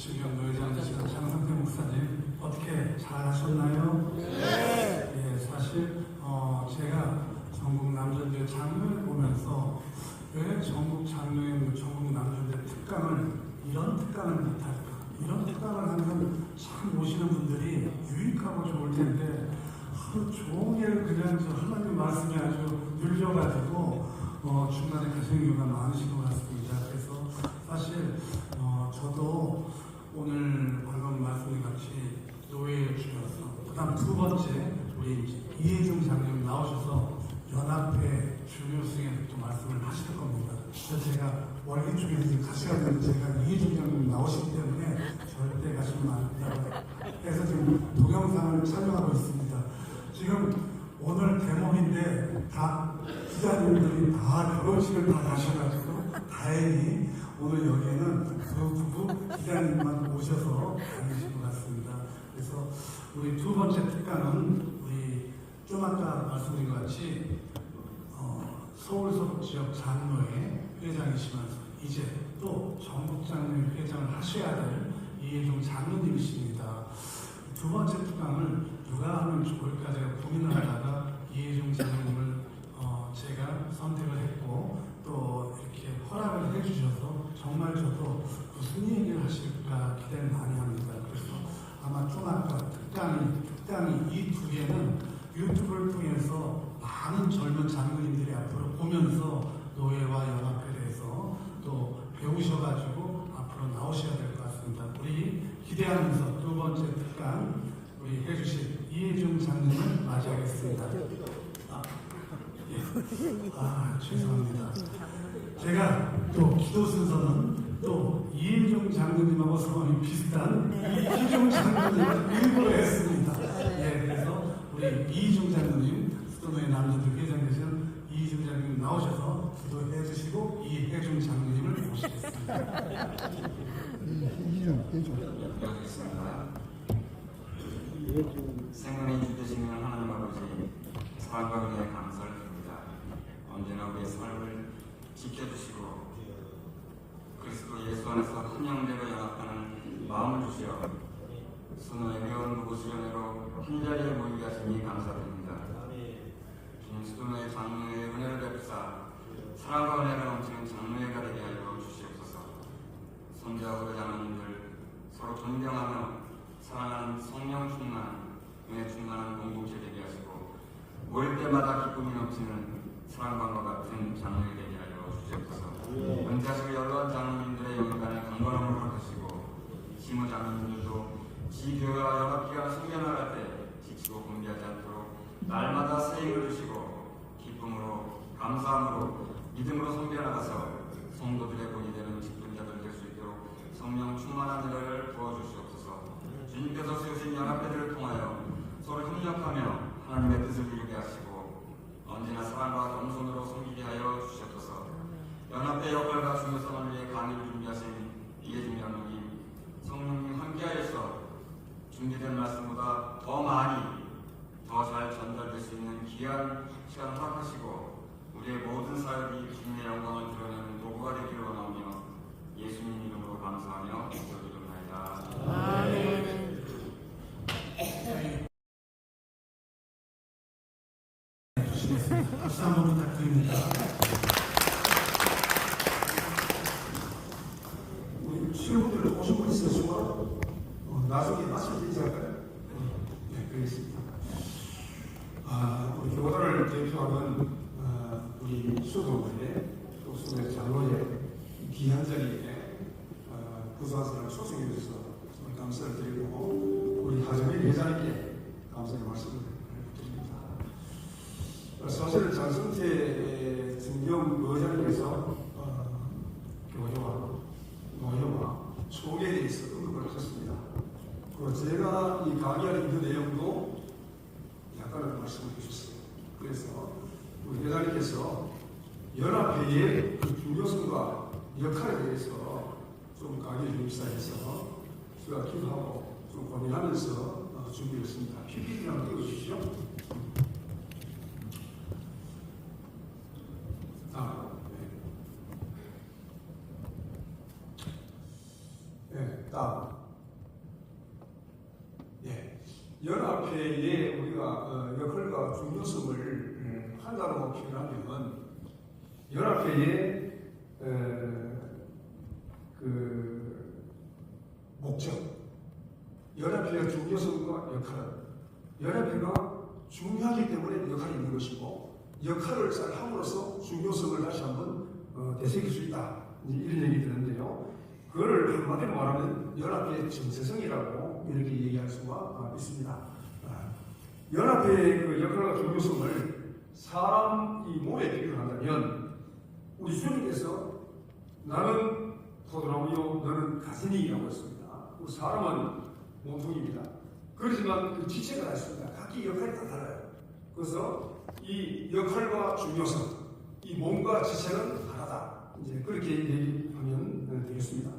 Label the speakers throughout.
Speaker 1: 주경노회장 되시는 장성태 목사님 어떻게 잘 하셨나요? 네. 예, 사실 제가 전국 남전대 장로회 보면서 왜 전국 장로회, 전국 남전대 특강을 이런 특강을 못할까? 이런 특강을 하면 참 오시는 분들이 유익하고 좋을 텐데 하루 종일 그냥 저 하나님 말씀이 아주 눌려가지고 중간에 가신 이유가 많으신 것 같습니다. 그래서 사실 저도 오늘 방금 말씀드린 같이 노예에 주셔서 그다음 두 번째 우리 이혜중 장님 나오셔서 연합회 중요성에 또 말씀을 하실 겁니다. 그래서 제가 월기 중에 지금 같이 가는데 제가 이혜중 장님 나오시기 때문에 절대 가시면 안 된다고 해서 지금 동영상을 촬영하고 있습니다. 지금 오늘 대목인데 다 기자님들이 다 결혼식을 다 가셔가지고 다행히 오늘 여기에는 그 부부 기자님만 오셔서 다니신 것 같습니다. 그래서 우리 두 번째 특강은 우리 좀 아까 말씀드린 것 같이 서울서 지역 장로회 회장이시면서 이제 또 전국장로회 회장을 하셔야 될 이혜종 장로님이십니다. 두 번째 특강을 누가 하면 좋을까 제가 고민을 하다가 이혜종 장로님을 제가 선택을 했고 또 이렇게 허락을 해주셔서 정말 저도 무슨 얘기를 하실까 기대를 많이 합니다. 그래서 아마 좀 아까 특강이 이 두 개는 유튜브를 통해서 많은 젊은 장로님들이 앞으로 보면서 노예와 연합회에 대해서 또 배우셔가지고 앞으로 나오셔야 될 것 같습니다. 우리 기대하면서 두 번째 특강 우리 해주실 이혜중 장로님을 맞이하겠습니다. 죄송합니다. 제가 또 기도 순서는 또 이혜종 장로님하고 성함이 비슷한 이희종 장로님을 일부러 했습니다. 그래서 우리 이희종 장로님, 수도노회 남자들 회장 되신 이희종 장로님 나오셔서 기도해 주시고 이혜종 장로님을 모시겠습니다.
Speaker 2: 생명의 주 되시는 하나님 아버지, 사랑과 은혜에 감사를 드립니다. 언제나 우리의 삶을 지켜주시고 그리스도 예수 안에서 한 영되고 연합하는 마음을 주시어 선호의 회원 부부 수련회로 한자리에 모이게 하시니 감사드립니다. 주님 수도노회 장로의 은혜를 베푸사 사랑과 은혜가 넘치는 장로회가 되게 하여 주시옵소서. 선교하고 장로님들 서로 존경하며 사랑하는 성령 충만, 은혜 충만한 공동체 되게 하시고 모일 때마다 기쁨이 넘치는 사랑방과 같은 장로회 되게 하여 주시옵소서. 은퇴하시고 연로한 장로님들의 영광에 강건함을 허락하시고 시무 장로님들도 지교회와 연합기관 성견할 때 지치고 곤비하지 않도록 날마다 새 힘을 주시고 기쁨으로 감사함으로 믿음으로 섬겨나가서 성도들의 본이 되는 직분자들 될 수 있도록 성령 충만한 은혜를 부어주시옵소서. 주님께서 세우신 연합회들을 통하여 서로 협력하며 하나님의 뜻을 이루게 하시고 언제나 사랑과 겸손으로 섬기게 하여 주시옵소서. 연합회 역할과 중요성을 위해 강의를 준비하신 이혜중 장로님, 성령님 함께하여서 준비된 말씀보다 더 많이 더 잘 전달될 수 있는 귀한 시간을 허락하시고 우리의 모든 사역이 주님의 영광을 드러내는 도구가 되기를 원하며 예수님 이름으로 감사하며 기도드립니다. 아멘.
Speaker 1: 박수 한번 부탁드립니다. 우리 친구들 오신 분 있으시고 나중에 말씀드리지 않을까요? 네, 그렇습니다. 우리 교단을 대표하는 우리 수도회, 또 수도회 장로회 귀한 자리에 부산사를 초청해 주셔서 정말 감사를 드리고 우리 하정일 회장님께 감사의 말씀을 드립니다. 사실 장성태 증경 의장님께서 교회와 노예와 소개에 대해서 언급을 하셨습니다. 그리고 제가 이 강의하는 그 내용도 약간은 말씀을 주셨어요. 그래서 우리 회장님께서 연합회의 그 중요성과 역할에 대해서 좀 강의를 입사해서 제가 기도하고 좀 고민하면서 준비했습니다. PPT 한번 띄워주시죠.
Speaker 3: 다음. 예. 연합회의 우리가 역할과 중요성을 한다고 표현하면 연합회의 그 목적, 연합회의 중요성과 역할은 연합회가 중요하기 때문에 역할이 있는 것이고 역할을 잘 함으로써 중요성을 다시 한번 되새길 수 있다. 이런 얘기 드는데요. 그거를 한마디로 말하면 연합회의 정체성이라고 이렇게 얘기할 수가 있습니다. 연합회의 그 역할과 중요성을 사람이 몸에 비교한다면 우리 주님께서 나는 포도나무요 너는 가지니라고 했습니다. 우리 사람은 몸통입니다. 그렇지만 그 지체가 다 있습니다. 각기 역할이 다 달라요. 그래서 이 역할과 중요성, 이 몸과 지체는 하나다. 이제 그렇게 얘기하면 되겠습니다.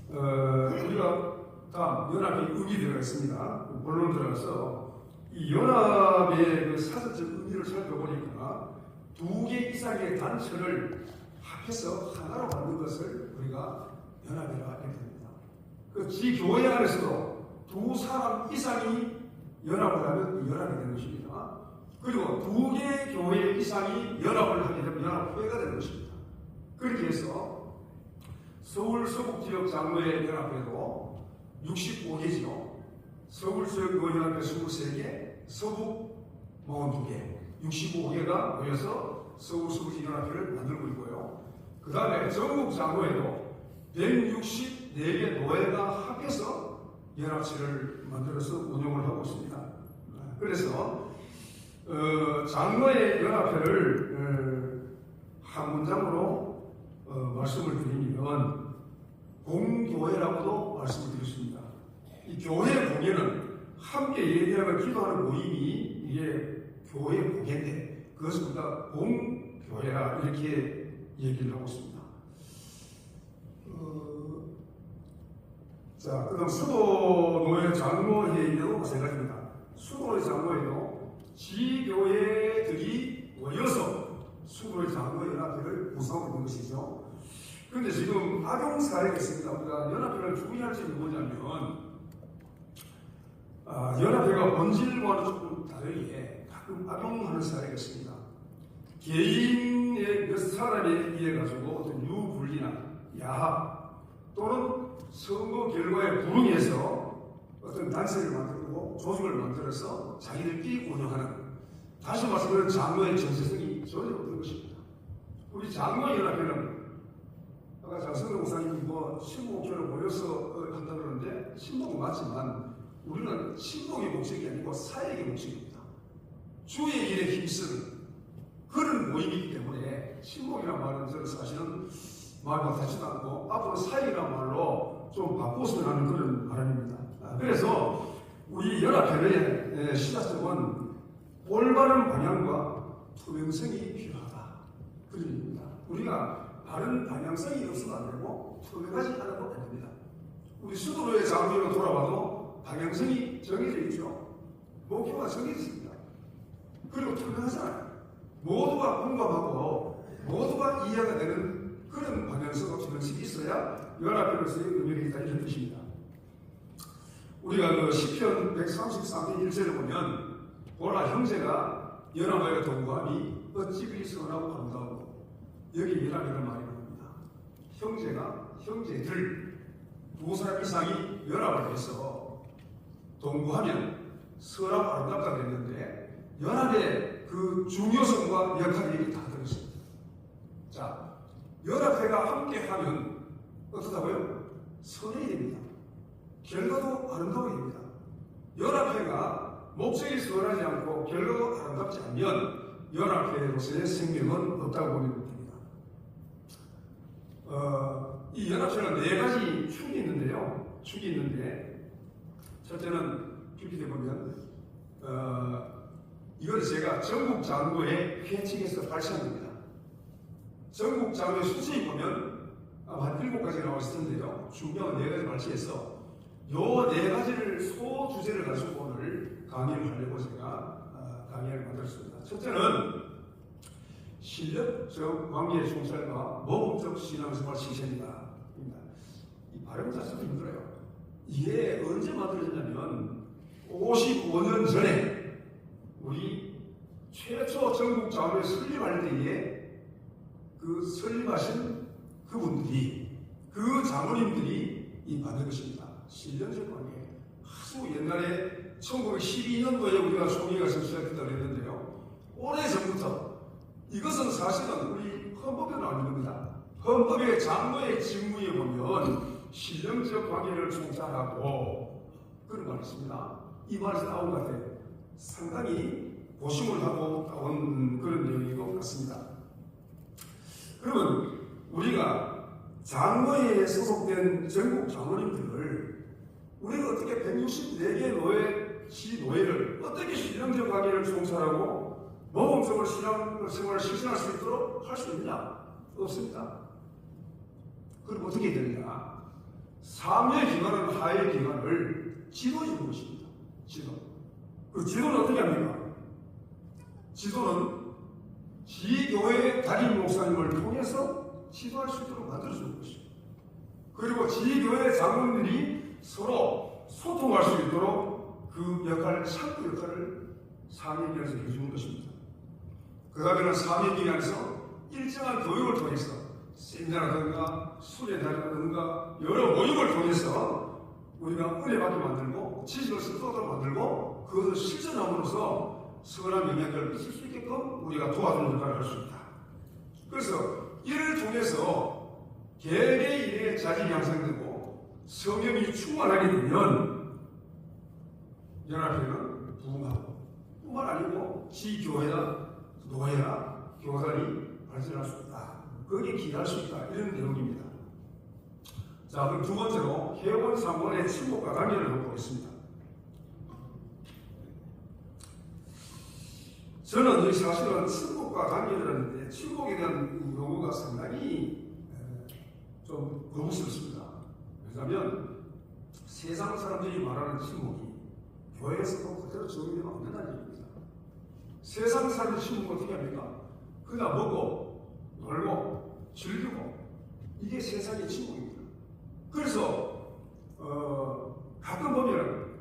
Speaker 3: 우리가 다음 연합의 의미가 있습니다. 본론 들어가서 이 연합의 그 사전적 의미를 살펴보니까 두 개 이상의 단체를 합해서 하나로 만든 것을 우리가 연합이라 이렇게 합니다. 그 지교회 안에서도 두 사람 이상이 연합을 하면 연합이 되는 것입니다. 그리고 두 개의 교회 이상이 연합을 하게 되면 연합회가 되는 것입니다. 그렇게 해서 서울 서북지역 장로회 연합회도 65개지요. 서울 지역연합회 23개, 서북 42개, 65개가 모여서 서울 서북지역연합회를 만들고 있고요. 그 다음에 전국 장로회도 164개 노회가 합해서 연합체를 만들어서 운영을 하고 있습니다. 그래서 장로회 연합회를 한 문장으로 말씀을 드리면 공교회라고도 말씀을 드렸습니다. 이 교회 공예는 함께 예배하고 기도하는 모임이 이게 교회 공예인데 그것을 우리가 공교회라 이렇게 얘기를 하고 있습니다. 자, 그다음 수도노회 장로회의도 마찬가지입니다. 수도노회 장로회도 지교회들이 모여서 수도노회 장로연합회를 구성하고 있는 것이죠. 그런데 지금 악용 사례가 있습니다. 우리가 연합회를 주의할 점이 뭐냐면 연합회가 본질과는 조금 다르게 가끔 악용하는 사례가 있습니다. 개인의 몇 사람에 의해 가지고 어떤 유불리나 야합 또는 선거 결과에 불응해서 어떤 단체를 만들고 조직을 만들어서 자기들끼리 운영하는, 다시 말씀드리면 장로의 정체성이 전혀 없는 것입니다. 우리 장로연합회는 아까 장성근 목사님이 신봉교를 모여서 한다 그러는데 신봉은 맞지만 우리는 신봉의 목적이 아니고 사역의 목적입니다. 주의 일에 힘쓰는 그런 모임이기 때문에 신봉이라는 말은 저는 사실은 마음이 닿지도 않고 앞으로 사역이라는 말로 좀 바꿨으면 하는 그런 바람입니다. 그래서 우리 연합회의 시작점은 올바른 방향과 투명성이 필요하다. 그 점입니다. 우리가 바른 방향성이 없어도 안 되고 투명하지 않아도 안 됩니다. 우리 수도로의 장로로 돌아와도 방향성이 정해져 있죠. 목표가 정해져 있습니다. 그리고 투명하잖아요. 모두가 공감하고 모두가 이해가 되는 그런 방향성과 투명성이 있어야 연합회로서의 의미가 있다 이런 뜻입니다. 우리가 그 시편 133편 1절을 보면 보라 형제가 연합하여 동거함이 어찌 그리 선하고 아름다우고, 여기 연합이라는 말이 나옵니다. 형제가 형제들 두 사람 이상이 연합을 해서 동거하면 선하고 아름답다 그랬는데 연합의 그 중요성과 역할이 다 들었습니다. 자, 연합회가 함께하면 어떻다고요? 선해야 됩니다. 결과도 아름다워야 됩니다. 연합회가 목적이 선하지 않고 결과가 아름답지 않으면 연합회로서의 생명은 없다고 보면 됩니다. 이 연합회는 네 가지 축이 있는데요. 축이 있는데 첫째는 PPT 보면 이건 제가 전국 장로회 회칙에서 발췌한 겁니다. 전국 장로회 수치에 보면 아마 한 7가지 나와 있을 텐데요. 중요한 4가지 발췌해서 요 4가지를 소주제를 가지고 오늘 강의를 하려고 제가 강의를 만들었습니다. 첫째는 신력적 관계 총찰과 모범적 신앙생활 실천이다. 이 발음 자체가 힘들어요. 이게 언제 만들어졌냐면 55년 전에 우리 최초 전국 자원회 설립할 때에 그 설립하신 그분들이 그 장로님들이 이 만든 것입니다. 신령적 관계. 아주 옛날에 1912년도에 우리가 총회가 시작했다고 했는데요. 오래전부터 이것은 사실은 우리 헌법에 나오는 겁니다. 헌법의 장로의 직무에 보면 신령적 관계를 총괄하고 그런 말이 있습니다. 이 말에서 나온 것 같아요. 상당히 고심을 하고 나온 그런 내용인 것 같습니다. 그러면 우리가 장로회에 소속된 전국 장로님들을 우리가 어떻게 164개 노회, 시노회를 어떻게 신령적 관계를 총괄하고 모범적으로 신앙생활을 실천할 수 있도록 할 수 있느냐? 없습니다. 그럼 어떻게 해야 되느냐? 3회 기간은 하회 기간을 지도해주는 것입니다. 지도. 그 지도는 어떻게 합니까? 지도는 지교회 담임 목사님을 통해서 지도할 수 있도록 만들어주는 것입니다. 그리고 지교회 장로님들이 서로 소통할 수 있도록 그 역할을, 창구 역할을 3회 기간에서 해주는 것입니다. 그 다음에는 3회 기간에서 일정한 교육을 통해서 세미나라든가 수련회라든가 여러 모임을 통해서 우리가 은혜받게 만들고 지식을 습득하도록 만들고 그것을 실천함으로써 선한 영향력을 미칠 수 있게끔 우리가 도와주는 역할을 할 수 있다. 그래서 이를 통해서 개개인의 자질이 향상되고 성령이 충만하게 되면 연합회는 부흥하고 뿐만 아니고 지교회나 노회나 교단이 발전할 수 있다. 거기에 기여할 수 있다. 이런 내용입니다. 자, 그럼 두 번째로 회원 상원의 친목과 관계를 보겠습니다. 저는 사실은 친목과 관계를 하는데 친목에 대한 용어가 상당히 좀 거부스럽습니다. 왜냐하면 세상 사람들이 말하는 친목이 교회에서도 그대로 적용되면 안 된다는 얘기입니다. 세상 사람의 친목은 어떻게 합니까? 그냥 먹고 놀고 즐기고 이게 세상의 친목입니다. 그래서 가끔 보면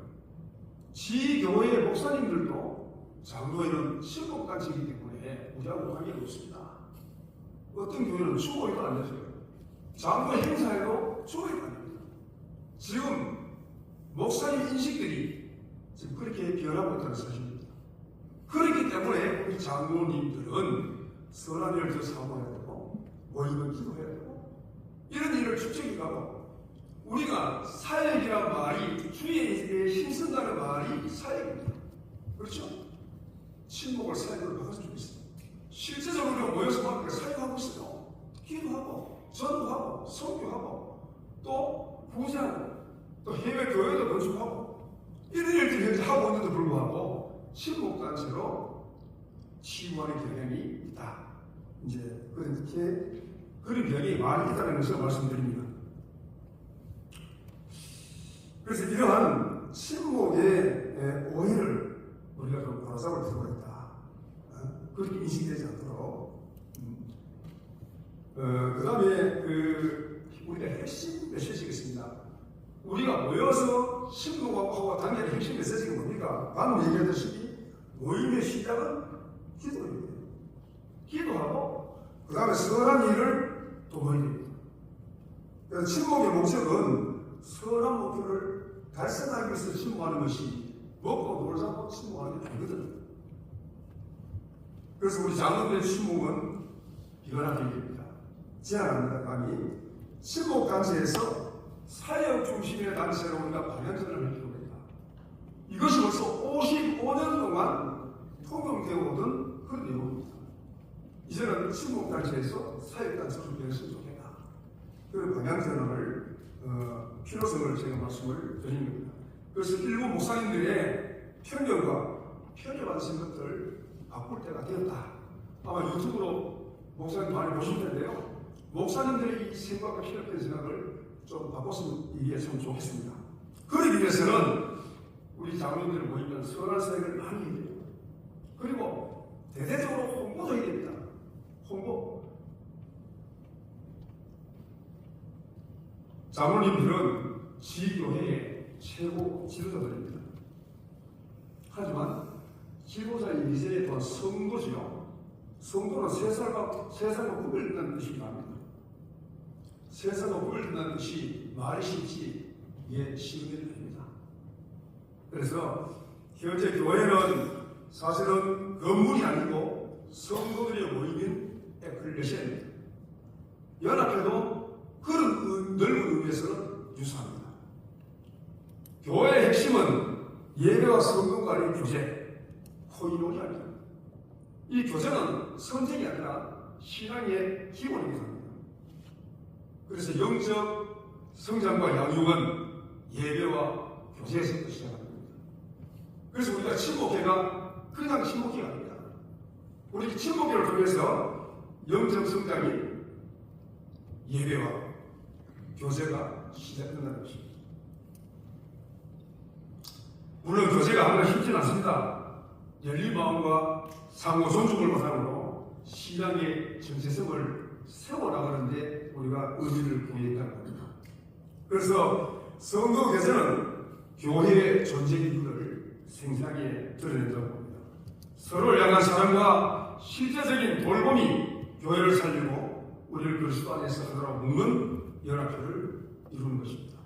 Speaker 3: 지교회의 목사님들도 장로회는 친목단체이기 때문에 우리하고 관계가 없습니다. 어떤 교회는 주보회도 안 되죠. 장로 행사에도 주보회가 안 됩니다. 지금 목사님 인식들이 지금 그렇게 변하고 있다는 사실입니다. 그렇기 때문에 우리 장로님들은 선한 일을 더 사모해야 되고 모임을 기도해야 되고 이런 일을 축적해 가고 우리가 사역이란 말이 주의에 힘쓴다는 말이 사역입니다. 그렇죠? 친목을 사역으로 바꿔서 주고 있어요. 실제적으로 모여서 함께 사역하고 있어요. 기도하고 전도하고 선교하고 또 부자하고 또 해외 교회도 건축하고 이런 일들을 현재 하고 있는데도 불구하고 친목단체로 치유하는 경향이 있다. 이제 그렇게 그런 병이 많이 있다는 것을 말씀드립니다. 그래서 이러한 친목의 오해를 우리가 좀 바로잡을 필요가 있다. 그렇게 인식되지 않도록. 그 다음에 우리가 핵심 메시지가 있습니다. 우리가 모여서 친목하고 단계의 핵심 메시지가 뭡니까? 방금 얘기했듯이 모임의 시작은 기도입니다. 기도하고 그 다음에 선한 일을 도모해야 됩니다. 그래서 친목의 목적은 선한 목표를 달성하기 위해서 친목하는 것이 먹고 놀자고 친목하는 게 아니거든요. 그래서 우리 장로들의 친목은 비관하게 됩니다. 제안합니다. 감히 친목단체에서 사역 중심의 단체로 우리가 방향전을 할 필요가 있다. 이것이 벌써 55년 동안 통용되어 오던 그런 내용입니다. 이제는 친목단체에서 사역단체로 변했으면 좋겠다. 그런 방향전환을 필요성을 제가 말씀을 드린 겁니다. 그래서 일부 목사님들의 편견과 편협한 것들 바꿀 때가 되었다. 아마 유튜브로 목사님 많이 보실 텐데요. 목사님들의 이 생각과 편협된 생각을 좀 바꿨으면 이게 참 좋겠습니다. 그러기 위해서는 우리 장로님들 모이면 선한 사역을 많이 해야 돼요. 그리고 대대적으로 홍보도 해야 됩니다. 홍보. 장로님들은 지교회의 최고 지도자들입니다. 하지만 지도자의 이제 또한 성도지요. 성도는 세상과 구별된다는 뜻이 나옵니다. 세상과 구별된다는 뜻이 말이 쉽지 이게 쉬운 일이 아닙니다. 그래서 현재 교회는 사실은 건물이 아니고 성도들이 모이는 에클레시아입니다. 연합회도 그런 넓은 의미에서는 유사합니다. 교회의 핵심은 예배와 성경 간의 교제, 코이노니 아닙니다. 이 교제는 선택이 아니라 신앙의 기본이기도 합니다. 그래서 영적 성장과 양육은 예배와 교제에서부터 시작합니다. 그래서 우리가 친목회가 그냥 친목회가 아닙니다. 우리 친목회를 통해서 영적 성장이 예배와 교제가 시작된다는 것입니다. 물론 교제가 항상 쉽지는 않습니다. 열린 마음과 상호 존중을 바탕으로 신앙의 정체성을 세워나가는데 우리가 의미를 부여했다는 겁니다. 그래서 성도 교제는 교회의 존재 이유를 생생하게 드러낸다고 봅니다. 서로를 향한 사랑과 실제적인 돌봄이 교회를 살리고 우리를 그리스도 안에서 하나로 묶는 연합회를 이루는 것입니다.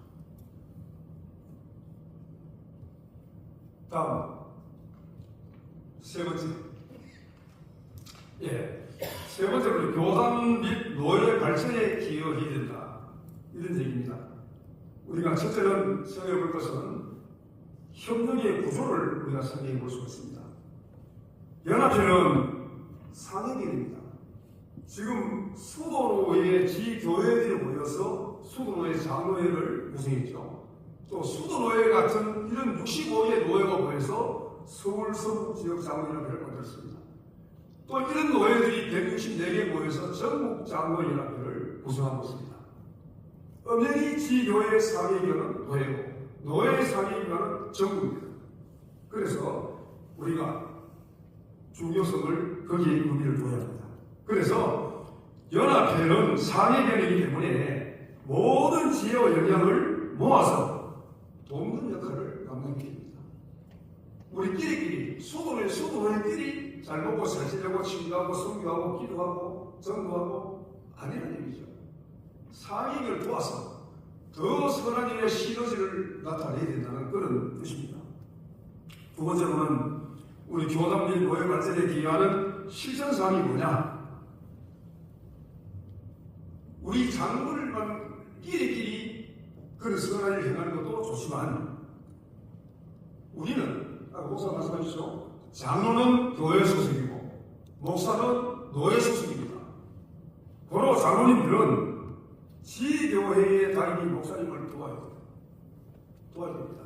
Speaker 3: 다음 세 번째, 세 번째로 교단 및 노예 발전에 기여해야 된다 이런 얘기입니다. 우리가 첫째는 생각해 볼 것은 협력의 구조를 우리가 생각해 볼 수가 있습니다. 연합회는 상회계입니다. 지금 수도노예 지교회들이 모여서 수도노예 장노회를 구성했죠. 또 수도노예 같은 이런 65개 노예가 모여서 서울 서북 지역 장로연합회를 만들었습니다. 또 이런 노예들이 164개 모여서 전국 장로연합회를 구성하고 있습니다. 엄연히 지교회의 상위기관은 노예고 노예의 상위기관은 정부입니다. 그래서 우리가 중요성을 거기에 의미를 둬야 합니다. 그래서 연합회는 상위기관이기 때문에 모든 지혜와 역량을 모아서 돕는 역할을 감당해야 됩니다. 우리끼리끼리 수도노예끼리 잘 먹고 잘 지내고 친구하고 성교하고 기도하고 전도하고 아니라는 얘기죠. 상위를 도와서 더 선한 일의 시너지를 나타내야 된다는 그런 뜻입니다. 두 번째로는 우리 교단 및 노예 발전에 기여하는 실천사항이 뭐냐? 우리 장로들만 끼리끼리 그런 선한 일을 행하는 것도 좋지만 우리는 아까 목사 말씀하셨죠? 장로는 교회 소속이고 목사는 노예 소속입니다. 고로 장로님들은 지교회의 다니는 목사님을 도와야 됩니다.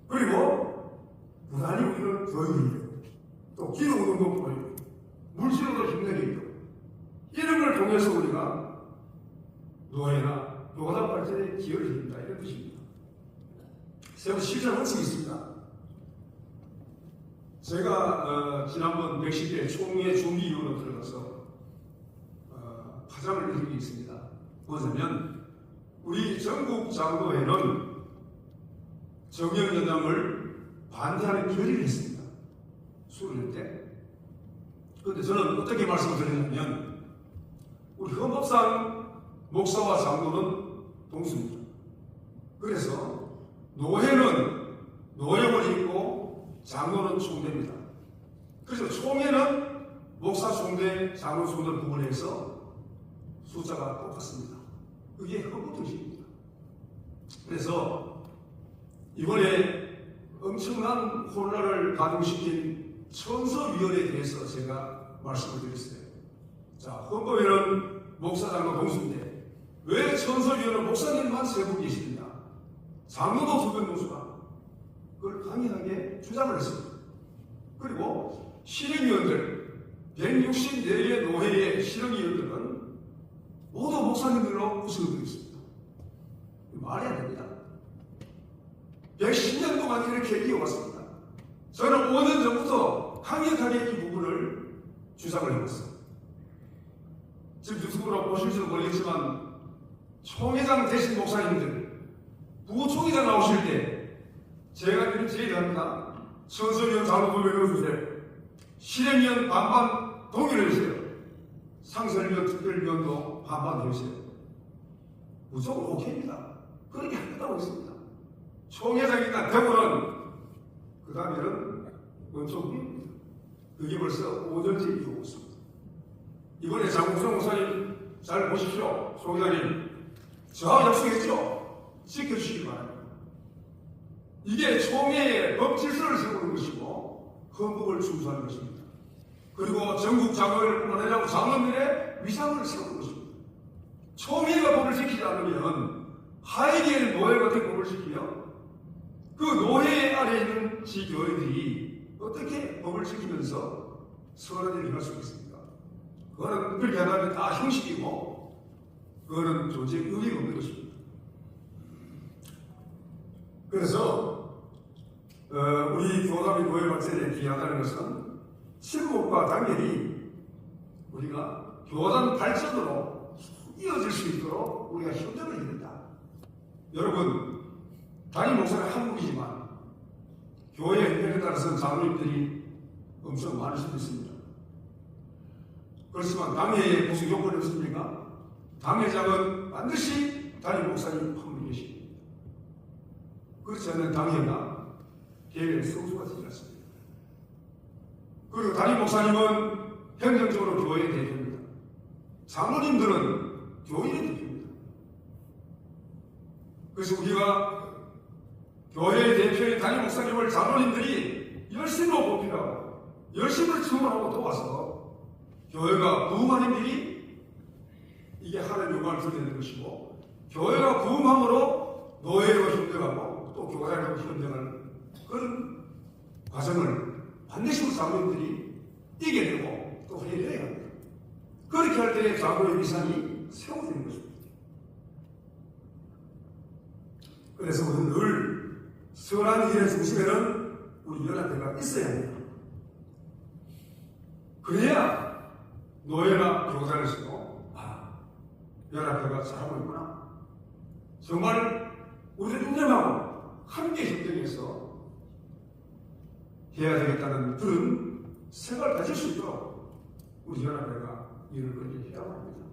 Speaker 3: 그리고 무난히 우리는 교육이요, 또 기도운동도 보이고 물질로도 힘내기요, 이런 걸 통해서 우리가 노예나 교단 발전에 기여를 해준다 이런 뜻입니다. 세번 실천 원칙이 있습니다. 제가 지난번 멕시코에 총회 준비위원으로 들어가서 파장을 일으킨 게 있습니다. 뭐냐면 우리 전국 장로회는 정형연장을 반대하는 결의를 했습니다. 수련회 때. 그런데 저는 어떻게 말씀을 드리냐면 우리 헌법상 목사와 장로는 동수입니다. 그래서 노회는 노역을 입고 장로는 총대입니다. 그래서 총회는 목사 총대, 장로 총대를 구분해서 숫자가 똑같습니다. 그게 헌법 정신입니다. 그래서 이번에 엄청난 혼란을 가중시킨 천서위원회에 대해서 제가 말씀을 드렸어요. 자, 헌법에는 목사, 장로 동수인데 왜 천서위원회 목사님만 세 분 계십니다. 장로도 2명 동수다. 그걸 강력하게 주장을 했습니다. 그리고 실행위원들 164개 노회의 실행위원들은 모두 목사님들로 구성되어 있습니다. 말이 안 됩니다. 110년 동안 이렇게 이어왔습니다. 저는 5년 전부터 강력하게 이 부분을 주장을 해왔어요. 지금 유튜브로 보실지도 모르겠지만 총회장 되신 목사님들, 부총회장 나오실 때 제가 이렇게 제의합니다. 선서위원 자료도 외워주세요. 실행위원 반반 동의해주세요. 상설위원 특별위원도 반반 해주세요. 무조건 오케이입니다. 그렇게 하겠다고 했습니다. 총회장이 딱 되고는 그 다음에는 원총입니다. 그게 벌써 5년째 이루고 있습니다. 이번에 장국성 목사님 잘 보십시오. 총회장님 저하고 약속했죠? 지켜주시기 바랍니다. 이게 총회의 법 질서를 세우는 것이고 헌법을 준수하는 것입니다. 그리고 전국 장로회를 뿐만 아니라 장로들의 위상을 세우는 것입니다. 총회가 법을 지키지 않으면 하에게는 노예 같은 법을 지키며 그 노예 아래에 있는 지교회들이 어떻게 법을 지키면서 선한 일을 할 수 있습니까? 그거는 그렇게 하면 다 형식이고 그거는 존재 의미가 없는 것입니다. 그래서 우리 교단의 교회 발전에 기여한다는 것은 친목과 단결이 우리가 교단 발전으로 이어질 수 있도록 우리가 협력을 해야 된다. 여러분, 단임 목사는 한국이지만 교회 형편에 따라서는 장로님들이 엄청 많을 수도 있습니다. 그렇지만 당회에 무슨 요건이 없습니까? 당회장은 반드시 단임 목사님 한 분 계십니다. 그렇지 않는 당회가 계획의 성수가 되지 않습니다. 그리고 단임 목사님은 행정적으로 교회의 대표입니다. 장로님들은 교인의 대표입니다. 그래서 우리가 교회의 대표인 단임 목사님을 장로님들이 열심으로 뽑히라고 열심을 청원하고 도와서 교회가 부흥하는 길이 이게 하나님 영광을 드러내는 것이고 교회가 부흥함으로 노예로 협력하고 또 교단으로 협력하는 그런 과정을 반드시 우리 장로님들이 이겨내고 또 해내야 합니다. 그렇게 할 때 장로의 위상이 세워지는 것입니다. 그래서 우리는 늘 선한 일의 중심에는 우리 연합회가 있어야 합니다. 그래야 노예나 교단을 쓰고 연합회가 잘하고 있구나. 정말 우리를 인정하고 함께 협력해서 해야 되겠다는 그런 생각을 가질 수 있도록 우리 연합회가 일을 그렇게 해야 합니다.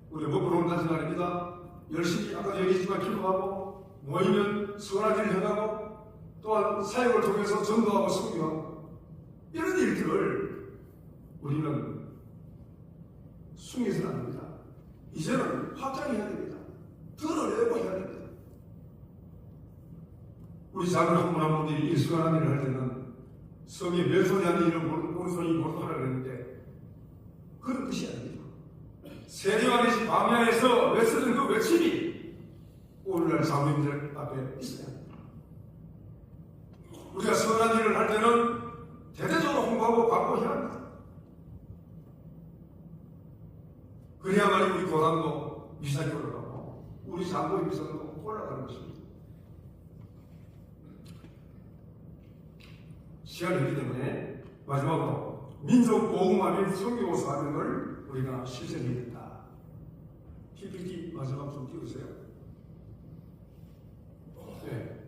Speaker 3: 우리 먹으러 온다는 생각입니다. 열심히 아까 얘기했지만 기도하고 모이면 선한 일을 해가고 또한 사역을 통해서 전도하고 섬기고 이런 일들을 우리는 숨겨서는 안 됩니다. 이제는 확장해야 됩니다. 드러내고 해야 됩니다. 우리 작은 한 분 한 분들이 일수한 일을 할 때는 성에 멸소리하는 일을 오른손이 모두 하라 그랬는데 그런 뜻이 아닙니다. 세례와의 광야에서 외치는 그 외침이 오늘날 장로님들 앞에 있어야 합니다. 우리가 선한 일을 할 때는 대대적으로 홍보하고 광고해야 합니다. 그래야만이 우리 교단도 위상이 올라가고 우리 장로의 위상도 올라가는 것입니다. 시간이 없기 때문에 마지막으로 민족 보호마 및 성교 사명을 우리가 실천해야 된다. PPT 마지막 좀 띄우세요. 네.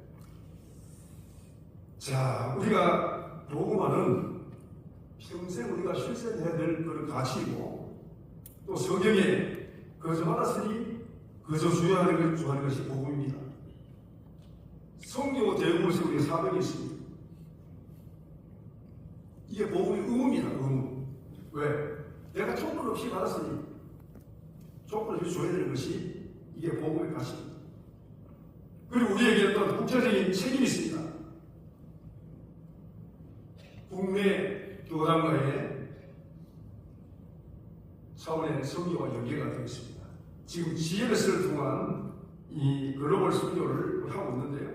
Speaker 3: 자, 우리가 보호마는 평생 우리가 실천해야 될 그런 가치이고 또 성경에 그저 받았으니 그저 주의하는 것이 복음입니다. 성교 대우에서 우리 사명이 있습니다. 이게 복음의 의무입니다. 의무. 왜? 내가 조건 없이 받았으니 조건 없이 줘야 되는 것이 이게 복음의 가치입니다. 그리고 우리에게 또 국제적인 책임이 있습니다. 국내 교단과의 차원의 선교와 연계가 되어 있습니다. 지금 GMS를 통한 이 글로벌 선교를 하고 있는데요.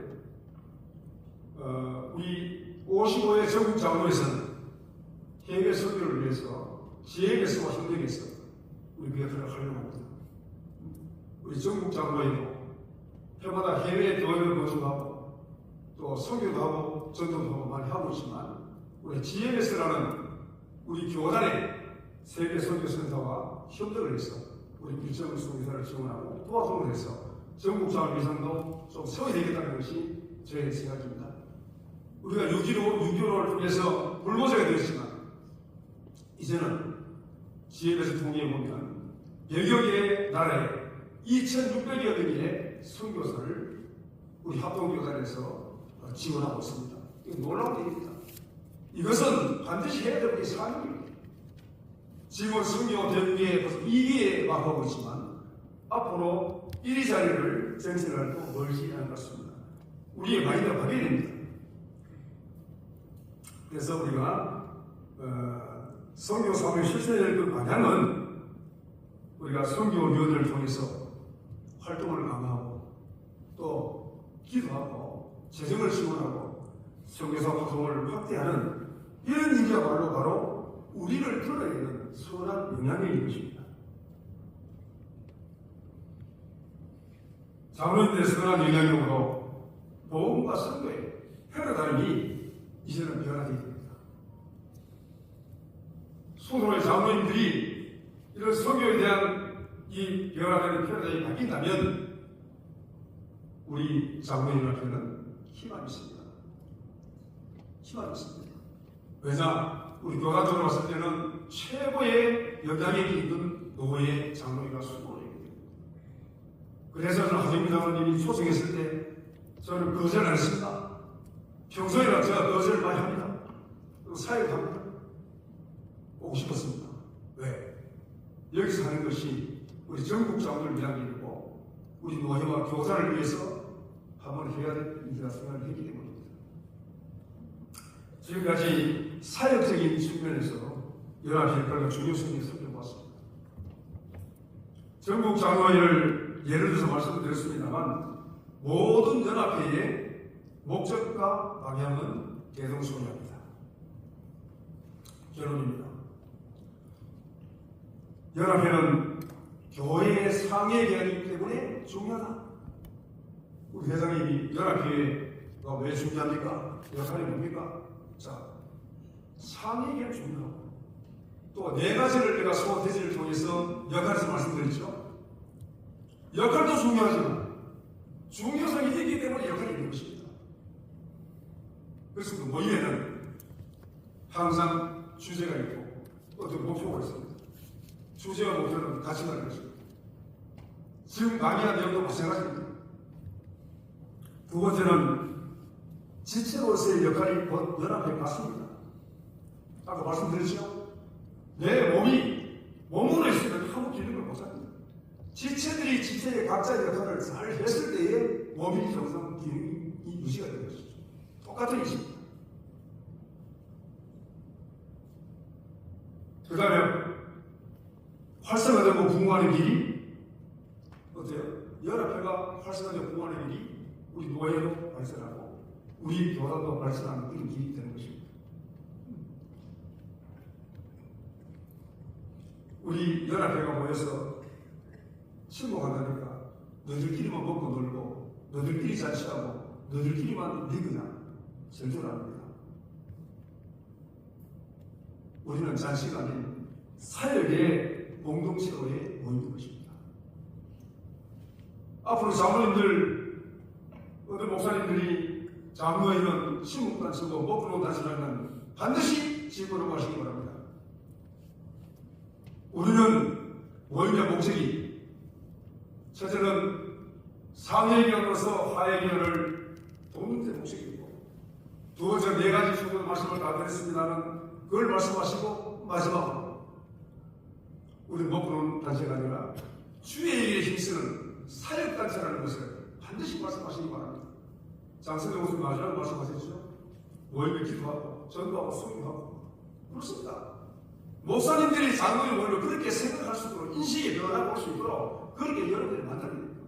Speaker 3: 우리 55의 전국 장로에서는 해외 선교를 위해서 GMS와 협력해서 우리 그 역할을 하려고 합니다. 우리 전국 장로회도 해마다 해외 교회를 거주하고 또 선교도 하고 전도도 하고 많이 하고 있지만 우리 GMS라는 우리 교단의 세계 선교센터와 협력을 해서 우리 일정을 소개사를 지원하고 도와줌으로 해서 전국장을 위상도 좀 세워야 되겠다는 것이 제 생각입니다. 우리가 6.25를 통해서 불모자가 되었지만 이제는 GM에서 통계해보면 100여 개의 나라에 2,600여 명의 선교사를 우리 합동교단에서 지원하고 있습니다. 이거 놀라운 일입니다. 이것은 반드시 해야 될 사안입니다. 지금 선교 대국에 벌써 2위에 막하고 있지만 앞으로 1위 자리를 쟁취할 또 멀지 않은 것 같습니다. 우리의 마인드가 바뀌어야 됩니다. 그래서 우리가 선교 사업을 실천해야 될 그 방향은 우리가 선교위원회를 통해서 활동을 강화하고 또 기도하고 재정을 지원하고 선교사 활동을 확대하는 이런 일이야말로 바로 우리를 드러내는 선한 영향력인 것입니다. 장로님들의 선한 영향력으로 복음과 선교의 패러다임이 이제는 변화되게 됩니다. 소도의 장로님들이 이런 선교에 대한 이 변화되는 패러다임이 바뀐다면 우리 장로님한테는 희망이 있습니다. 희망이 있습니다. 왜냐? 우리 교단적으로 봤을 때는 최고의 영향력이 있는 노예 장로님과 수고를 했기 때문에. 그래서 저는 하정민 장로님이 초청했을 때 저는 거절 안 했습니다. 평소에는 제가 거절을 많이 합니다. 사역합니다. 오고 싶었습니다. 왜? 여기서 하는 것이 우리 전국 장로를 위한 일이고 우리 노예와 교사를 위해서 한번 해야 될 일이라 생각을 했기 때문입니다. 지금까지 사역적인 측면에서 연합협회가 중요성을 살펴봤습니다. 전국 장로회를 예를 들어서 말씀드렸습니다만 모든 연합회의 목적과 방향은 대동소이합니다. 결론입니다. 연합회는 교회의 상해 계약이기 때문에 중요하다. 우리 회장님이 연합회가 왜 중요합니까? 역할이 뭡니까? 자, 상해 계약 중요하고 또 네 가지를 내가 소대지를 통해서 역할에서 말씀드렸죠. 역할도 중요하지만 중요성이 있기 때문에 역할이 있는 것입니다. 그래서 그 모임에는 항상 주제가 있고 어떤 목표가 있습니다. 주제와 목표는 같이 가는 것입니다. 지금 강의한 내용도 마찬가지입니다. 두 번째는 지체로서의 역할이 연합에 맞습니다. 아까 말씀드렸죠? 내 몸으로 있으면 아무 기능을 못합니다. 지체들이 지체의 각자의 역할을 잘 했을 때에 몸이 정상 기능이 유지가 되는 것이죠. 똑같은 것입니다. 그 다음에 활성화되고 부흥하는 길이 어때요? 연합회가 활성화되고 부흥하는 길이 우리 노예도 발전하고 우리 교단도 발전하는 그런 길이 되는 것입니다. 우리 연합회가 모여서 침묵한다니까 너희들끼리만 먹고 놀고 너희들끼리 잔치하고 너희들끼리만 믿으냐 절대로 아닙니다. 우리는 잔치가 아닌 사역의 공동체로의 모임인 것입니다. 앞으로 장로님들 어떤 목사님들이 장로회는 신문단체고 먹고 단체라면 반드시 집어넣어 가시기 바랍니다. 우리는 모임의 목적이 첫째는 상해기관으로서 화해기관을 돕는 데 목적이고 두 번째 네 가지 정도 말씀을 다 드렸습니다는 그걸 말씀하시고 마지막으로 우리 먹고는 단체가 아니라 주의 일에 힘쓰는 사역단체라는 것을 반드시 말씀하시기 바랍니다. 장선영 목사님 마지막 말씀하셨죠? 모임에 기도하고 전도하고 소유하고 그렇습니다. 목사님들이 장로의 모임을 그렇게 생각할 수 있도록 인식이 변화할 수 있도록 그렇게 여러분들이 만들어야 됩니다.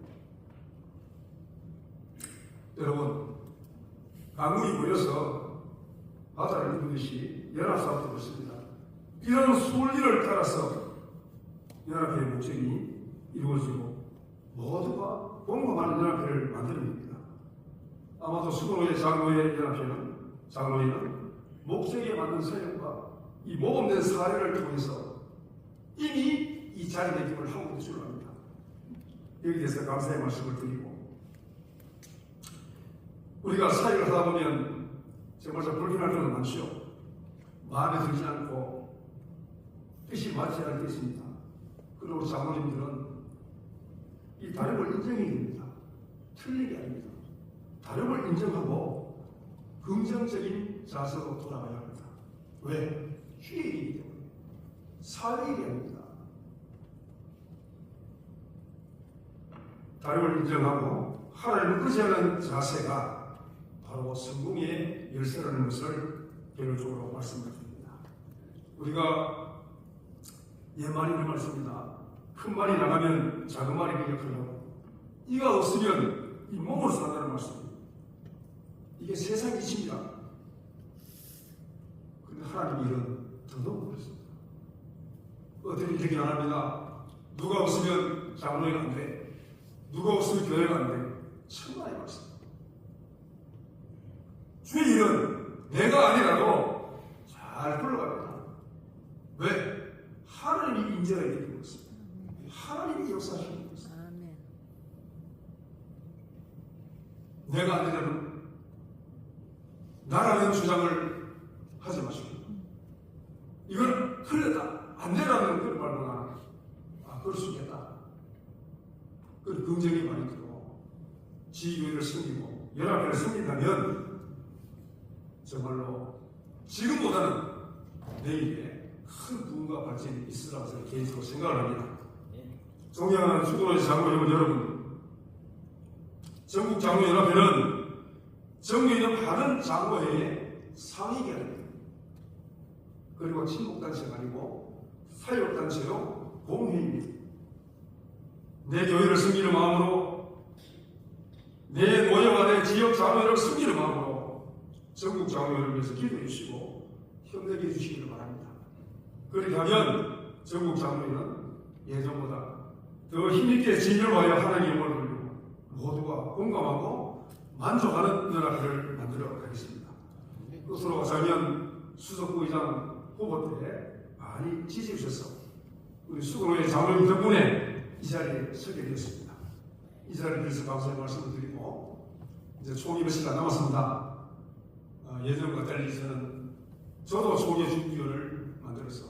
Speaker 3: 여러분 강물이 모여서 바다를 이루듯이 연합사업도 그렇습니다. 이런 순리를 따라서 연합회의 목적이 이루어지고 모두가 공감하는 연합회를 만들어냅니다. 아마도 수도로의 장로의 연합회는 장로회는 목적에 맞는 사역과 이 모범된 사례를 통해서 이미 이 자리의 힘을 하고 있는 줄 압니다. 여기 대해서 감사의 말씀을 드리고, 우리가 사역을 하다 보면 정말 불편할 때도 많죠. 마음에 들지 않고 뜻이 맞지 않을 때 있습니다. 그리고 장로님들은 이 다름을 인정해야 됩니다. 틀린 게 아닙니다. 다름을 인정하고 긍정적인 자세로 돌아가야 합니다. 왜? 휴일이기 때문에. 사회일이 아닙니다. 다름을 인정하고 하나님을 의지하는 자세가 바로 성공의 열쇠라는 것을 개별적으로 말씀드립니다. 우리가 옛말이 있는 말씀입니다. 큰 말이 나가면 작은 말이 기억하려고, 이가 없으면 이 몸으로 산다는 말씀입니다. 이게 세상 이치입니다. 그런데 하나님 일은 더더욱 그렇습니다. 어떻게 이렇게 안 합니다. 누가 없으면 장로회가 안 돼. 누가 없으면 교회가 안 돼. 천만의 말씀. 주의 일은 내가 아니라도 잘 흘러갑니다. 왜? 하나님이 인정해야 되는 것입니다. 하나님이 역사하시는 것입니다. 내가 안 되려면 나라는 주장을 하지 마시고, 이건 틀렸다, 안 되라는 그런 말보다 그럴 수 있겠다. 그 긍정이 많이 들고 지교회를 섬기고 연합회를 섬긴다면 정말로 지금보다는 내일에 큰 부흥과 발전이 있으라고 저는 개인적으로 생각을 합니다. 존경하는 수도로의 장로님은 여러분, 전국 장로연합회는 전국에 있는 많은 장로회의 상위 계열입니다. 그리고 친목단체가 아니고 사역단체로 공회입니다. 내 교회를 섬기는 마음으로, 내 모여가 내 지역 장로회를 섬기는 마음으로 전국 장로회를 위해서 기도해 주시고 협력해 주시기를 바랍니다. 그렇게 하면 전국 장로회는 예전보다 더 힘있게 진열하여 하나님의 영광을 돌리고 모두가 공감하고 만족하는 연합회를 만들어 가겠습니다. 끝으로 가자면 수석부의장 후보 때 많이 지지해 주셔서 우리 수고로의 장로님 덕분에 이 자리에 서게 되었습니다. 이 자리에 대해서 감사의 말씀을 드리고, 이제 총회 며칠 안 남았습니다. 예전과 달리 저도 총회 준비위원을 만들어서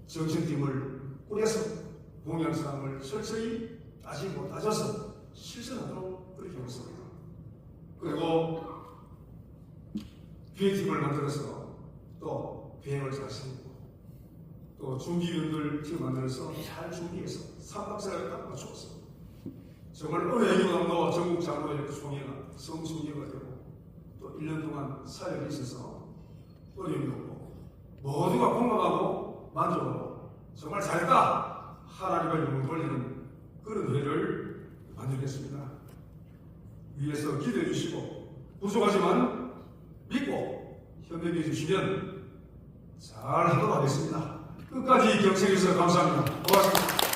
Speaker 3: 정책팀을 꾸려서 공약사항을 철저히 따지고 따져서 실천하도록 그렇게 하겠습니다. 그리고 기획팀을 만들어서 또 계획을 잘 세우고, 또 준비위원들 팀을 만들어서 잘 준비해서 3박자를 딱 맞춰서 정말 은혜의 감도 전국 장로회 총회가 성수기가 되고, 또 1년 동안 사역이 있어서 어려움이 없고 모두가 공감하고 만족하고 정말 잘했다, 하나님의 영광을 돌리는 그런 회를 만들겠습니다. 위에서 기도해 주시고 부족하지만 믿고 협력해 주시면 잘 하도록 하겠습니다. 끝까지 경청해 주셔서 감사합니다. 고맙습니다.